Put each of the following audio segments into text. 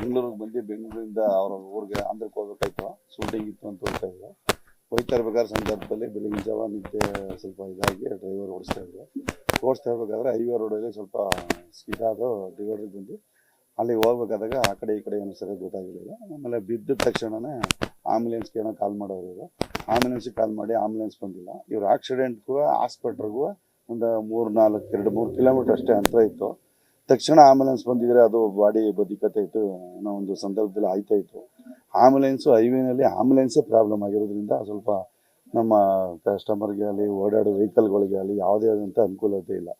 ಬೆಂಗಳೂರಿಗೆ ಬಂದು ಬೆಂಗಳೂರಿಂದ ಅವ್ರ ಊರಿಗೆ ಆಂಧ್ರಕ್ಕೆ ಹೋಗ್ಬೇಕಾಯ್ತು, ಶೂಟಿಂಗ್ ಇತ್ತು ಅಂತ ಹೋಗ್ತಾ ಇರ್ಬೇಕಾದ್ರೆ ಸಂದರ್ಭದಲ್ಲಿ ಬೆಳಗಿನ ಜಾವ ನಿದ್ದೆ ಸ್ವಲ್ಪ ಇದಾಗಿ ಡ್ರೈವರ್ ಓಡಿಸ್ತಾ ಇರ್ಬೇಕಾದ್ರೆ ಹೈವೇ ರೋಡಲ್ಲಿ ಸ್ವಲ್ಪ ಇದಾದ ಡಿವೈಡರ್ಗೆ ಬಂದು ಅಲ್ಲಿಗೆ ಹೋಗ್ಬೇಕಾದಾಗ ಆ ಕಡೆ ಈ ಕಡೆ ಏನೋ ಸರಿಯಾಗಿ ಗೊತ್ತಾಗಲಿಲ್ಲ. ಆಮೇಲೆ ಬಿದ್ದ ತಕ್ಷಣವೇ ಆಂಬುಲೆನ್ಸ್ಗೆ ಏನೋ ಕಾಲ್ ಮಾಡೋರು ಇವರು. ಆಂಬುಲೆನ್ಸ್ಗೆ ಕಾಲ್ ಮಾಡಿ ಆಂಬುಲೆನ್ಸ್ ಬಂದಿಲ್ಲ. ಇವ್ರು ಆಕ್ಸಿಡೆಂಟ್ಗೂ ಹಾಸ್ಪಿಟ್ಲಿಗೂ ಒಂದು 2-3 ಕಿಲೋಮೀಟರ್ ಅಷ್ಟೇ ಅಂತರ ಇತ್ತು. ತಕ್ಷಣ ಆಂಬುಲೆನ್ಸ್ ಬಂದಿದ್ರೆ ಅದು ಬಾಡಿ ಬದುಕತೆ ಇತ್ತು ಅನ್ನೋ ಒಂದು ಸಂದರ್ಭದಲ್ಲಿ ಆಯ್ತಾ ಇತ್ತು. ಆಂಬುಲೆನ್ಸು ಹೈವೇನಲ್ಲಿ ಆಂಬುಲೆನ್ಸೇ ಪ್ರಾಬ್ಲಮ್ ಆಗಿರೋದ್ರಿಂದ ಸ್ವಲ್ಪ ನಮ್ಮ ಕಸ್ಟಮರ್ಗೆ ಆಗಲಿ ಓಡಾಡೋ ವೆಹಿಕಲ್ಗಳಿಗೆ ಆಗಲಿ ಯಾವುದೇ ಆದಂಥ ಅನುಕೂಲತೆ ಇಲ್ಲ.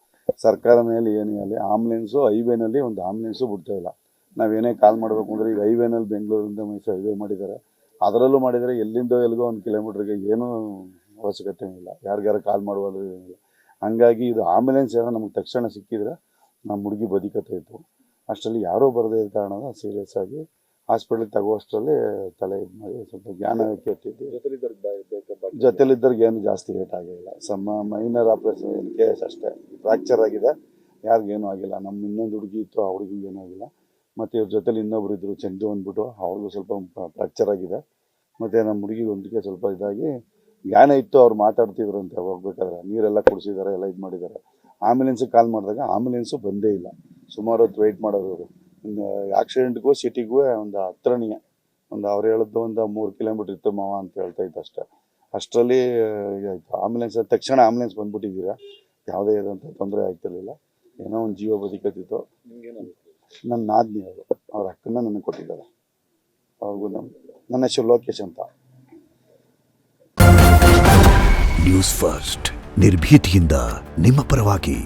ಸರ್ಕಾರ ಮೇಲೆ ಏನೇ ಆಗಲಿ ಆಂಬುಲೆನ್ಸು ಹೈವೇನಲ್ಲಿ ಒಂದು ಆಂಬುಲೆನ್ಸು ಬಿಡ್ತಾ ಇಲ್ಲ. ನಾವೇನೇ ಕಾಲ್ ಮಾಡಬೇಕು ಅಂದರೆ ಈಗ ಹೈವೇನಲ್ಲಿ ಬೆಂಗಳೂರಿಂದ ಮೈಸೂರು ಹೈವೇ ಮಾಡಿದ್ದಾರೆ, ಅದರಲ್ಲೂ ಮಾಡಿದರೆ ಎಲ್ಲಿಂದೋ ಎಲ್ಲಿಗೋ 1 ಕಿಲೋಮೀಟ್ರಿಗೆ ಏನೂ ಅವಶ್ಯಕತೆ ಇಲ್ಲ, ಯಾರಿಗಾರ ಕಾಲ್ ಮಾಡುವಾದರೂ ಏನಿಲ್ಲ. ಹಂಗಾಗಿ ಇದು ಆಂಬುಲೆನ್ಸ್ ಏನೋ ನಮಗೆ ತಕ್ಷಣ ಸಿಕ್ಕಿದ್ರೆ ನಮ್ಮ ಹುಡುಗಿ ಬದುಕತೆ ಇತ್ತು. ಅಷ್ಟರಲ್ಲಿ ಯಾರೋ ಬರದೇ ಇದ್ದ ಕಾರಣದ ಸೀರಿಯಸ್ ಆಗಿ ಹಾಸ್ಪಿಟ್ಲಿಗೆ ತಗೋಷ್ಟರಲ್ಲಿ ತಲೆ ಇದು ಮಾಡಿ ಸ್ವಲ್ಪ ಜ್ಞಾನ ಕೆಟ್ಟಿದ್ದು. ಜೊತೆಲಿದ್ದವ್ರಿಗೆ ಏನು ಜಾಸ್ತಿ ಏಟ್ ಆಗಿಲ್ಲ, ಮೈನರ್ ಆಪ್ರೇಷನ್ ಕೇಸ್ ಅಷ್ಟೇ, ಫ್ರ್ಯಾಕ್ಚರ್ ಆಗಿದೆ, ಯಾರಿಗೇನೂ ಆಗಿಲ್ಲ. ನಮ್ಮ ಇನ್ನೊಂದು ಹುಡುಗಿ ಇತ್ತು, ಆ ಹುಡುಗಿಗೆ ಏನೂ ಆಗಿಲ್ಲ. ಮತ್ತು ಇವ್ರ ಜೊತೆಲಿ ಇನ್ನೊಬ್ರು ಇದ್ದರು ಚಂದು ಅಂದ್ಬಿಟ್ಟು, ಅವ್ರಿಗೂ ಸ್ವಲ್ಪ ಫ್ರ್ಯಾಕ್ಚರ್ ಆಗಿದೆ. ಮತ್ತು ನಮ್ಮ ಹುಡುಗಿ ಒಂದಕ್ಕೆ ಸ್ವಲ್ಪ ಇದಾಗಿ ಜ್ಞಾನ ಇತ್ತು, ಅವ್ರು ಮಾತಾಡ್ತಿದ್ರಂತೆ ಹೋಗ್ಬೇಕಾದ್ರೆ, ನೀರೆಲ್ಲ ಕುಡಿಸಿದ್ದಾರೆ, ಎಲ್ಲ ಇದು ಮಾಡಿದ್ದಾರೆ. ಆಂಬುಲೆನ್ಸಿಗೆ ಕಾಲ್ ಮಾಡಿದಾಗ ಆಂಬುಲೆನ್ಸು ಬಂದೇ ಇಲ್ಲ. ಸುಮಾರು ಹೊತ್ತು ವೆಯ್ಟ್ ಮಾಡೋರು. ಆಕ್ಸಿಡೆಂಟ್ಗೂ ಸಿಟಿಗೂ ಒಂದು ಹತ್ರನೇ, ಅವ್ರು ಹೇಳಿದ್ದು ಒಂದು 3 ಕಿಲೋಮೀಟ್ರ್ ಇತ್ತು ಮಾವ ಅಂತ ಹೇಳ್ತಾ ಇತ್ತು ಅಷ್ಟೇ. ಅಷ್ಟರಲ್ಲಿ ಆಯಿತು. ಆಂಬುಲೆನ್ಸ್ ತಕ್ಷಣ ಆಂಬುಲೆನ್ಸ್ ಬಂದ್ಬಿಟ್ಟಿದ್ದೀರಾ, ಯಾವುದೇ ಇರೋಂಥ ತೊಂದರೆ ಆಗ್ತಿರ್ಲಿಲ್ಲ. ಏನೋ ಒಂದು ಜೀವ ಬದುಕತ್ತಿತ್ತು. ನನ್ನ ನಾದಿನಿ ಅವರು, ಅವ್ರ ಅಕ್ಕನ್ನ ನನಗೆ ಕೊಟ್ಟಿದ್ದಾರೆ. ಅವ್ರಿಗೂ ನನ್ನ ಹೆಸರು ಲೋಕೇಶ್ ಅಂತ. ನ್ಯೂಸ್ ಫಸ್ಟ್ ನಿರ್ಭೀತಿಯಿಂದ ನಿಮ್ಮ ಪರವಾಗಿ.